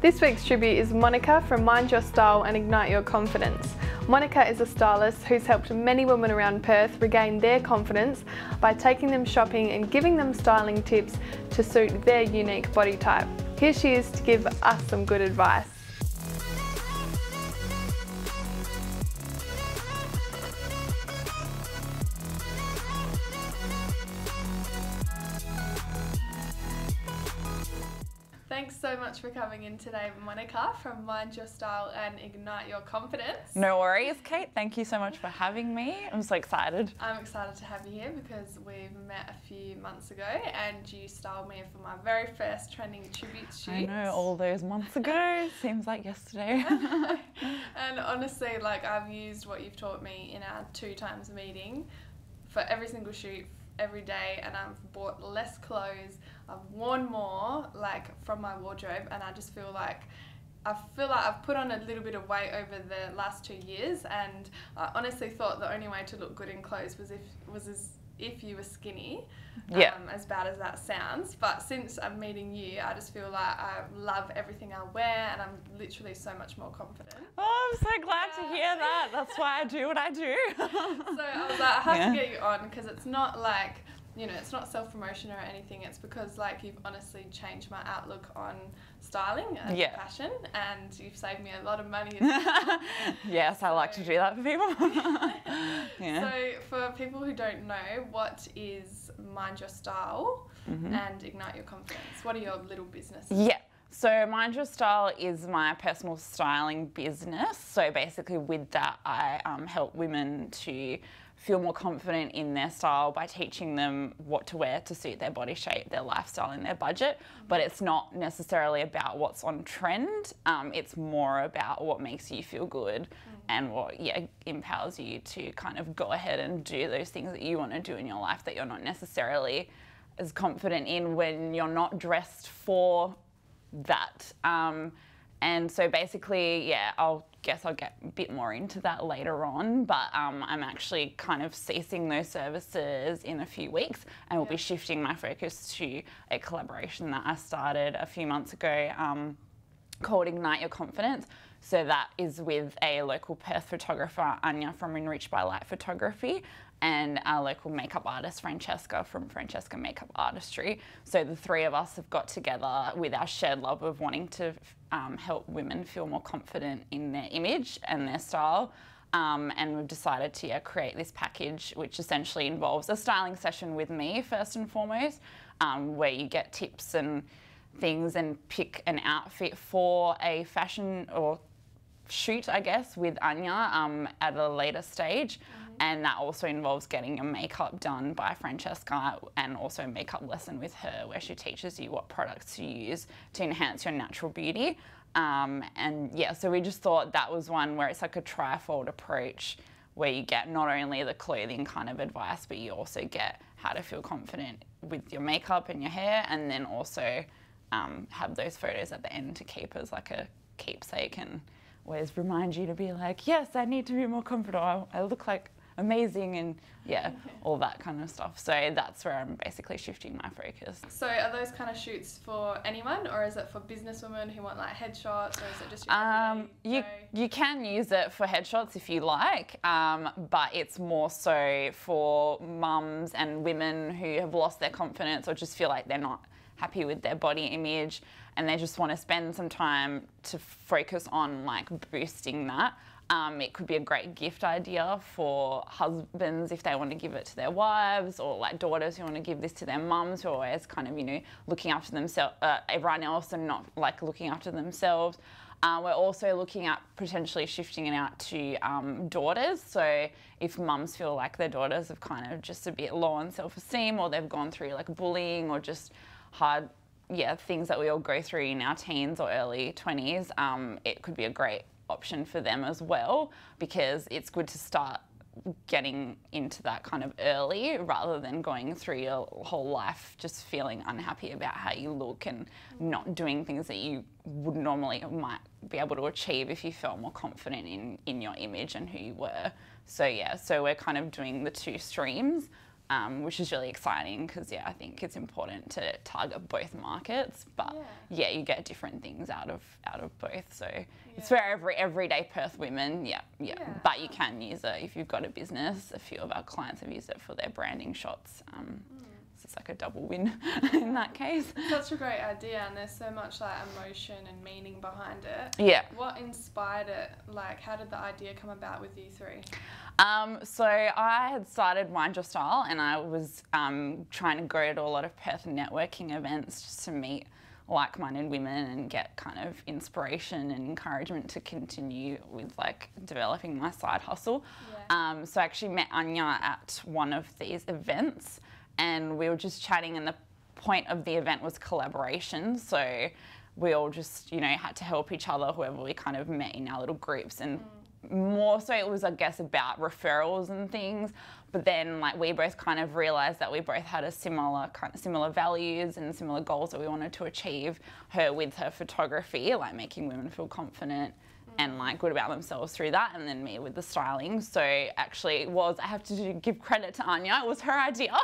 This week's tribute is Monika from Mind Your Style and Ignite Your Confidence. Monika is a stylist who's helped many women around Perth regain their confidence by taking them shopping and giving them styling tips to suit their unique body type. Here she is to give us some good advice. Thanks so much for coming in today, Monika, from Mind Your Style and Ignite Your Confidence. No worries, Kate. Thank you so much for having me. I'm so excited. I'm excited to have you here because we've met a few months ago and you styled me for my very first trending tribute shoot. I know, all those months ago. Seems like yesterday. And honestly, like, I've used what you've taught me in our 2 times meeting for every single shoot, every day, and I've bought less clothes, I've worn more like from my wardrobe, and I just feel like I've put on a little bit of weight over the last 2 years, and I honestly thought the only way to look good in clothes was if you were skinny. Yeah. As bad as that sounds, but since I'm meeting you, I just feel like I love everything I wear and I'm literally so much more confident. Oh, I'm so glad to hear that. That's why I do what I do. So I was like, I have to get you on because it's not like, you know, it's not self-promotion or anything. It's because like you've honestly changed my outlook on styling and fashion, and you've saved me a lot of money. Yes, I like to do that for people. So for people who don't know, what is Mind Your Style and Ignite Your Confidence? What are your little businesses? Yeah. So Mind Your Style is my personal styling business. So basically with that, I help women to feel more confident in their style by teaching them what to wear to suit their body shape, their lifestyle and their budget. But it's not necessarily about what's on trend. It's more about what makes you feel good and what empowers you to kind of go ahead and do those things that you want to do in your life that you're not necessarily as confident in when you're not dressed for that. And so basically, I'll get a bit more into that later on, but I'm actually kind of ceasing those services in a few weeks, and we'll be shifting my focus to a collaboration that I started a few months ago called Ignite Your Confidence. So that is with a local Perth photographer, Anya from Enriched by Light Photography, and our local makeup artist, Francesca from Francesca Makeup Artistry. So the 3 of us have got together with our shared love of wanting to help women feel more confident in their image and their style. And we've decided to create this package, which essentially involves a styling session with me first and foremost, where you get tips and things and pick an outfit for a fashion or shoot, I guess, with Anya at a later stage. And that also involves getting your makeup done by Francesca, and also a makeup lesson with her where she teaches you what products to use to enhance your natural beauty. So we just thought that was one where it's like a trifold approach where you get not only the clothing kind of advice, but you also get how to feel confident with your makeup and your hair, and then also have those photos at the end to keep as like a keepsake and always remind you to be like, yes, I need to be more confident. I look like amazing, and all that kind of stuff. So that's where I'm basically shifting my focus. So are those kind of shoots for anyone, or is it for businesswomen who want like headshots, or is it just your you can use it for headshots if you like, but it's more so for mums and women who have lost their confidence or just feel like they're not happy with their body image and they just want to spend some time to focus on like boosting that. It could be a great gift idea for husbands if they want to give it to their wives, or like daughters who want to give this to their mums who are always kind of, you know, looking after themselves, everyone else, and not like looking after themselves. We're also looking at potentially shifting it out to daughters. So if mums feel like their daughters have kind of just a bit low on self-esteem, or they've gone through like bullying or just hard things that we all go through in our teens or early 20s, it could be a great option for them as well, because it's good to start getting into that kind of early rather than going through your whole life just feeling unhappy about how you look and not doing things that you would normally might be able to achieve if you felt more confident in your image and who you were. So so we're kind of doing the 2 streams. which is really exciting because, yeah, I think it's important to target both markets. But, yeah, you get different things out of both. So it's for everyday Perth women, but you can use it if you've got a business. A few of our clients have used it for their branding shots. So it's like a double win in that case. Such a great idea, and there's so much like emotion and meaning behind it. Yeah. What inspired it? Like, how did the idea come about with you three? So I had started Wind Your Style, and I was trying to go to a lot of Perth networking events just to meet like-minded women and get kind of inspiration and encouragement to continue with like developing my side hustle. So I actually met Anya at one of these events, and we were just chatting, and the point of the event was collaboration. So we all just, you know, had to help each other, whoever we kind of met in our little groups, and more so it was, I guess, about referrals and things. But then like we both kind of realised that we both had a similar values and similar goals that we wanted to achieve. Her with her photography, like making women feel confident and like good about themselves through that, and then me with the styling. So actually I have to give credit to Anya, it was her idea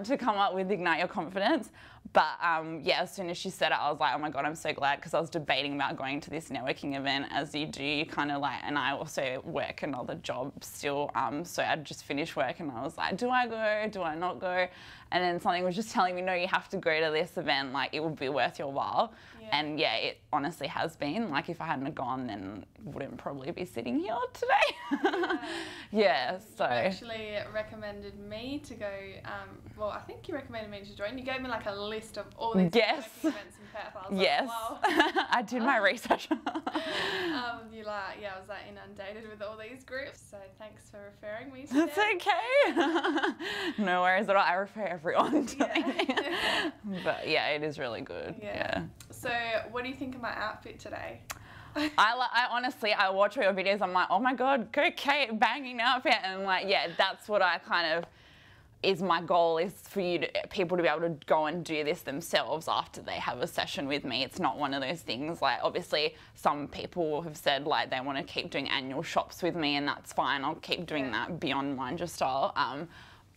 to come up with Ignite Your Confidence. But yeah, as soon as she said it, I was like, oh my God, I'm so glad, because I was debating about going to this networking event, as you do, kind of like, and I also work another job still. So I'd just finished work and I was like, do I go, do I not go? And then something was just telling me, no, you have to go to this event, like it would be worth your while. And yeah, it honestly has been. Like if I hadn't gone, then wouldn't probably be sitting here today. So. You actually recommended me to go, well, I think you recommended me to join. You gave me like a list of all these events in Perth. I was like, wow. I did my research. You like, I was like inundated with all these groups. So thanks for referring me to them. That's okay. No worries at all. I refer everyone to anything. But yeah, it is really good. So what do you think of my outfit today? I honestly, I watch all your videos, I'm like, oh my God, go Kate, banging outfit. And like, yeah, that's what I kind of, is my goal, is for people to be able to go and do this themselves after they have a session with me. It's not one of those things, like obviously some people have said like they want to keep doing annual shops with me, and that's fine. I'll keep doing that beyond Wind Your Style.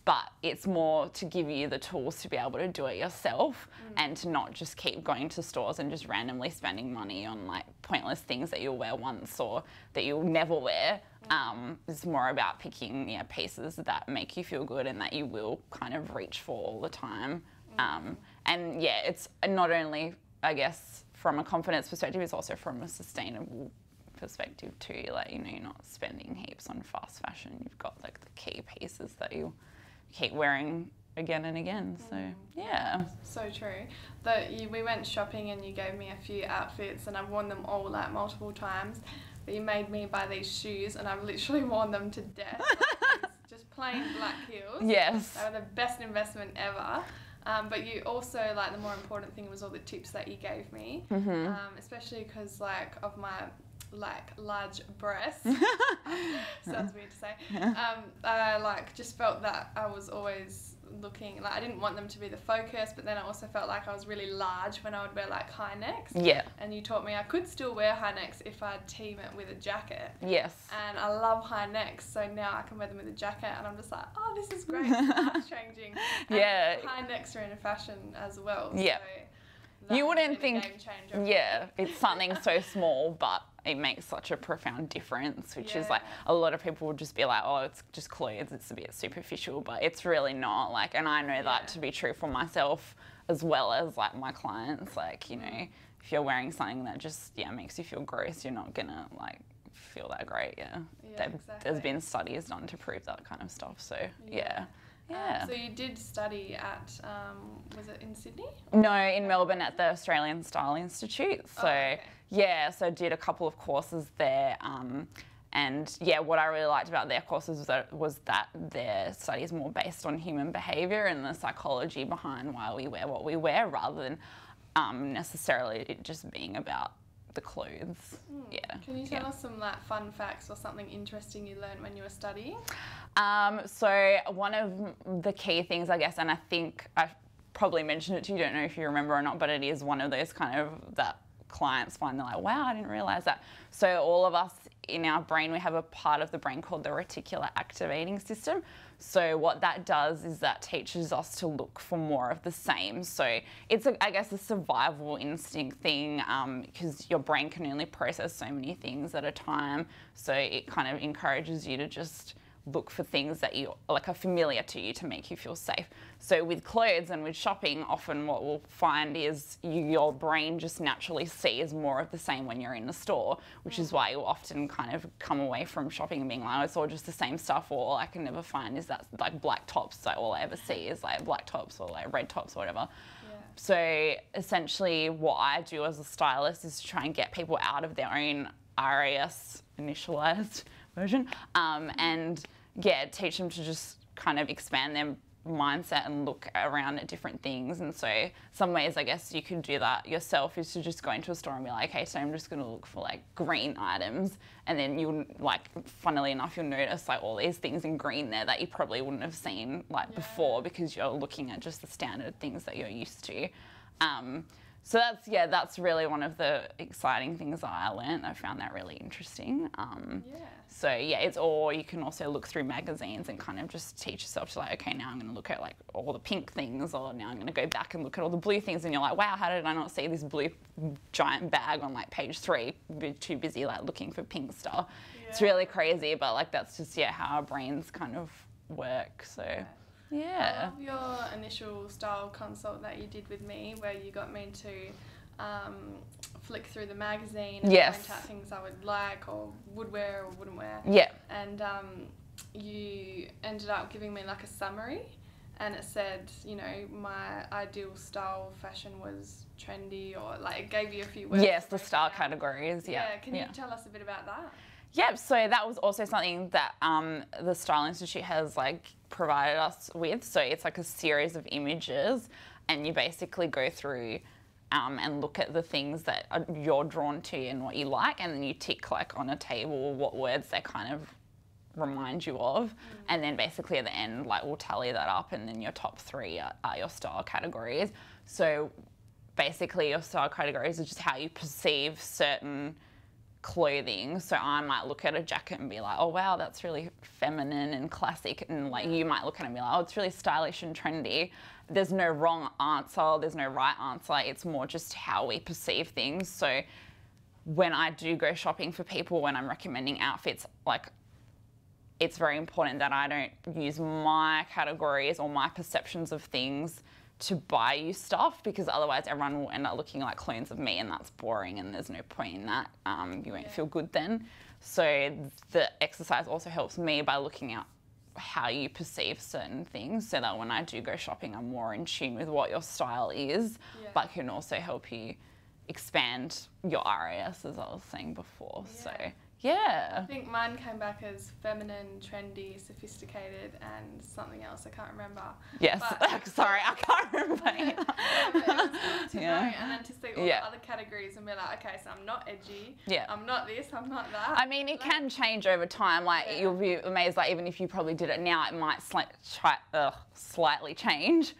But it's more to give you the tools to be able to do it yourself and to not just keep going to stores and just randomly spending money on like pointless things that you'll wear once or that you'll never wear. It's more about picking pieces that make you feel good and that you will kind of reach for all the time. And yeah, it's not only, I guess, from a confidence perspective, it's also from a sustainable perspective too. Like, you know, you're not spending heaps on fast fashion. You've got like the key pieces that you keep wearing again and again. So yeah, so true. We went shopping and you gave me a few outfits, and I've worn them all like multiple times, but you made me buy these shoes and I've literally worn them to death. Like, just plain black heels. Yes, they were the best investment ever. But you also, like, the more important thing was all the tips that you gave me, especially because like of my like large breasts. Sounds weird to say. I like just felt that I was always looking, like I didn't want them to be the focus, but then I also felt like I was really large when I would wear like high necks. And you taught me I could still wear high necks if I'd team it with a jacket. And I love high necks, so now I can wear them with a jacket, and I'm just like, oh, this is great. It's changing. And high necks are in fashion as well. So you wouldn't think, game changer. It's something so small, but it makes such a profound difference, which is like, a lot of people would just be like, oh, it's just clothes, it's a bit superficial, but it's really not. Like, and I know that to be true for myself as well as like my clients. Like, you know, if you're wearing something that just makes you feel gross, you're not gonna like feel that great. Exactly. There's been studies done to prove that kind of stuff. So so you did study at, was it in Sydney? No, in Melbourne at the Australian Style Institute. So so I did a couple of courses there. And what I really liked about their courses was that their study is more based on human behaviour and the psychology behind why we wear what we wear, rather than necessarily it just being about the clothes. Can you tell us some like fun facts or something interesting you learned when you were studying? So one of the key things, I guess, and I think I probably mentioned it to you, don't know if you remember or not, but it is one of those kind of that clients find, they're like, wow, I didn't realise that. So all of us in our brain, we have a part of the brain called the reticular activating system. So what that does is that teaches us to look for more of the same. So it's, I guess, a survival instinct thing, because your brain can only process so many things at a time. So it kind of encourages you to just look for things that you like are familiar to you to make you feel safe. So with clothes and with shopping, often what we'll find is your brain just naturally sees more of the same when you're in the store, which is why you'll often kind of come away from shopping and being like, oh, it's all just the same stuff, or all I can never find is that like black tops. So all I ever see is like black tops or like red tops or whatever. Yeah. So essentially what I do as a stylist is to try and get people out of their own RAS initialized version, and yeah, teach them to just kind of expand their mindset and look around at different things. And so some ways I guess you could do that yourself is to just go into a store and be like, okay, so I'm just going to look for like green items, and then you'll like, funnily enough, you'll notice like all these things in green there that you probably wouldn't have seen like before, because you're looking at just the standard things that you're used to. So that's really one of the exciting things that I learned. I found that really interesting. So yeah, it's all, you can also look through magazines and kind of just teach yourself to like, okay, now I'm going to look at like all the pink things, or now I'm going to go back and look at all the blue things, and you're like, wow, how did I not see this blue giant bag on like page 3? Too busy like looking for pink stuff. Yeah. It's really crazy, but like that's just how our brains kind of work. So. Yeah. I love your initial style consult that you did with me, where you got me to flick through the magazine and point out things I would like or would wear or wouldn't wear. Yeah. And you ended up giving me like a summary, and it said, you know, my ideal style fashion was trendy, or like it gave you a few words. Yes, the style categories. Yeah. Yeah. Can you tell us a bit about that? Yeah, so that was also something that the Style Institute has like provided us with. So it's like a series of images, and you basically go through and look at the things that you're drawn to and what you like, and then you tick like on a table what words they kind of remind you of, and then basically at the end like we'll tally that up, and then your top 3 are your style categories. So basically your style categories are just how you perceive certain clothing. So I might look at a jacket and be like, oh wow, that's really feminine and classic, and like you might look at it and be like, oh, it's really stylish and trendy. There's no wrong answer, there's no right answer, it's more just how we perceive things. So when I do go shopping for people, when I'm recommending outfits, like it's very important that I don't use my categories or my perceptions of things to buy you stuff, because otherwise everyone will end up looking like clones of me, and that's boring and there's no point in that. You won't feel good then. So the exercise also helps me by looking at how you perceive certain things, so that when I do go shopping I'm more in tune with what your style is, but can also help you expand your RAS, as I was saying before. So yeah. I think mine came back as feminine, trendy, sophisticated, and something else I can't remember. Yes, sorry, I can't remember. It was good to know, and then to see all the other categories and be like, okay, so I'm not edgy, I'm not this, I'm not that. I mean, it can change over time. Like you'll be amazed, like even if you probably did it now, it might slightly change,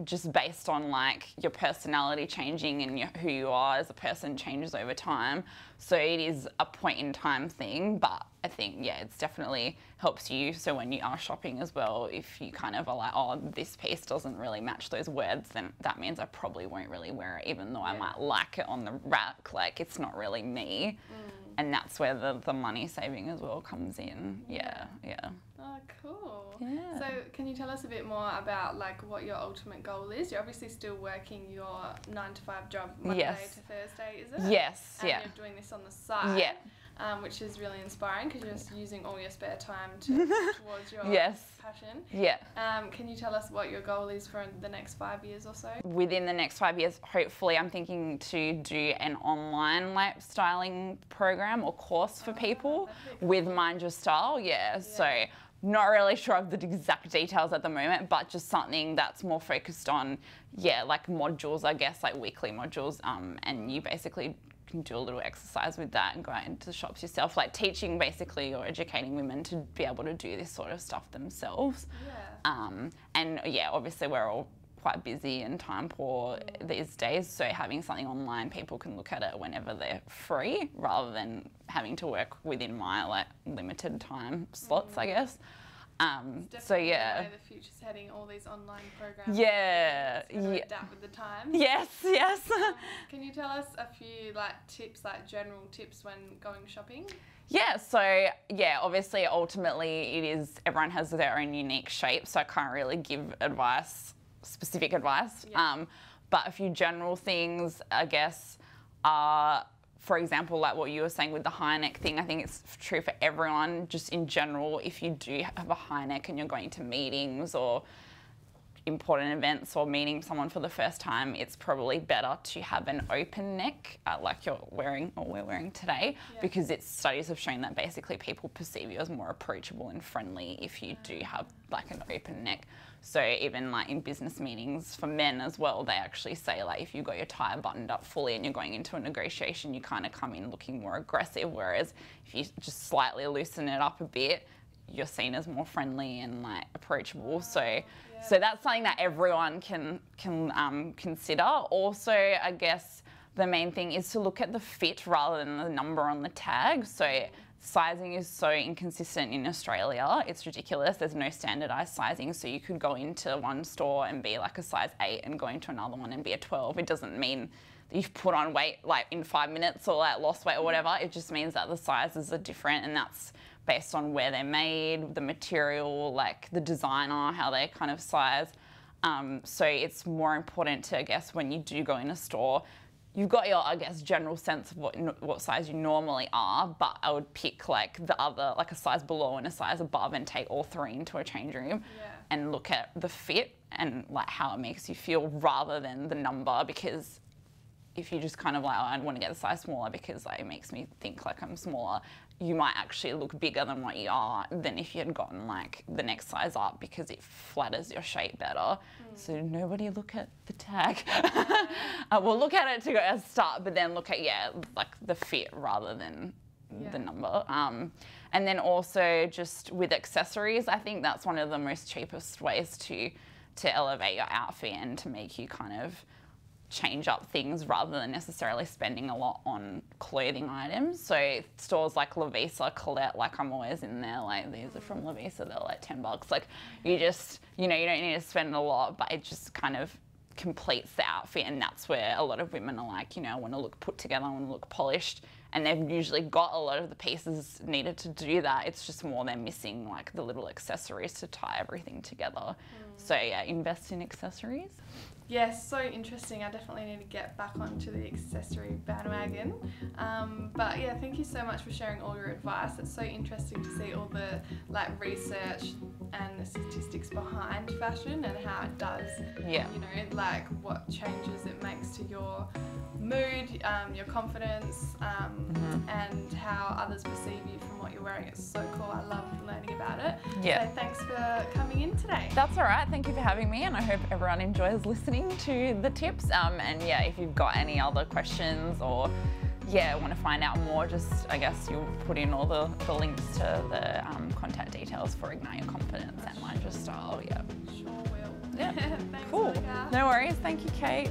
just based on like your personality changing and who you are as a person changes over time. So it is a point in time thing, but I think, it's definitely helps you. So when you are shopping as well, if you kind of are like, oh, this piece doesn't really match those words, then that means I probably won't really wear it, even though I might like it on the rack. Like it's not really me. And that's where the money saving as well comes in. Yeah. Oh, cool. Yeah. So can you tell us a bit more about like what your ultimate goal is? You're obviously still working your 9-to-5 job Monday to Thursday, is it? Yes. And you're doing this on the side. Yeah. Which is really inspiring, because you're just using all your spare time towards your passion. Yeah. Can you tell us what your goal is for the next 5 years or so? Within the next 5 years, hopefully I'm thinking to do an online like styling program or course for people with Mind Your Style. So not really sure of the exact details at the moment, but just something that's more focused on, like modules, I guess, like weekly modules, and you basically can do a little exercise with that and go out into the shops yourself, like teaching basically or educating women to be able to do this sort of stuff themselves. And obviously we're all quite busy and time poor these days. So having something online, people can look at it whenever they're free rather than having to work within my like limited time slots, I guess. So yeah, the future's heading, all these online programs. Yeah, adapt with the times. Yes. Can you tell us a few like tips, like general tips when going shopping? Yeah, so yeah, obviously ultimately it is, everyone has their own unique shape, so I can't really give specific advice. Yeah. But a few general things, I guess, are, for example, like what you were saying with the high neck thing, I think it's true for everyone, just in general. If you do have a high neck and you're going to meetings or important events or meeting someone for the first time, it's probably better to have an open neck like you're wearing or we're wearing today, because studies have shown that basically people perceive you as more approachable and friendly if you do have like an open neck. So even like in business meetings for men as well, they actually say like if you got your tie buttoned up fully and you're going into a negotiation, you kind of come in looking more aggressive, whereas if you just slightly loosen it up a bit, you're seen as more friendly and like approachable. So that's something that everyone can consider. Also, I guess the main thing is to look at the fit rather than the number on the tag. So sizing is so inconsistent in Australia. It's ridiculous. There's no standardized sizing. So you could go into one store and be like a size 8 and go into another one and be a 12. It doesn't mean that you've put on weight like in 5 minutes or like lost weight or whatever. It just means that the sizes are different, and that's based on where they're made, the material, like the designer, how they kind of size. So it's more important to, I guess, when you do go in a store, you've got your, I guess, general sense of what size you normally are, but I would pick like the other, like a size below and a size above, and take all 3 into a change room and look at the fit and like how it makes you feel rather than the number. Because if you just kind of like, oh, I want to get a size smaller because like, it makes me think like I'm smaller, you might actually look bigger than what you are than if you had gotten like the next size up, because it flatters your shape better. So nobody look at the tag. We'll look at it to go as start, but then look at, like the fit rather than the number. And then also just with accessories, I think that's one of the most cheapest ways to elevate your outfit and to make you kind of change up things rather than necessarily spending a lot on clothing items. So stores like Lovisa, Colette, like I'm always in there, like these are from Lovisa, they're like $10. Like you just, you know, you don't need to spend a lot, but it just kind of completes the outfit, and that's where a lot of women are like, you know, I want to look put together, I want to look polished, and they've usually got a lot of the pieces needed to do that. It's just more they're missing like the little accessories to tie everything together. So yeah, invest in accessories. Yes, so interesting. I definitely need to get back onto the accessory bandwagon. But yeah, thank you so much for sharing all your advice. It's so interesting to see all the like research and the statistics behind fashion and how it does, you know, like what changes it makes to your mood, your confidence, and how others perceive you from what you're wearing. It's so cool. I love learning about it. So thanks for coming in today. That's all right. Thank you for having me, and I hope everyone enjoys listening to the tips. And yeah, if you've got any other questions or want to find out more, just I guess you'll put in all the links to the contact details for Ignite Your Confidence and Mind Your Style. Sure will. Yeah. Thanks, Cool. Monika. No worries. Thank you, Kate.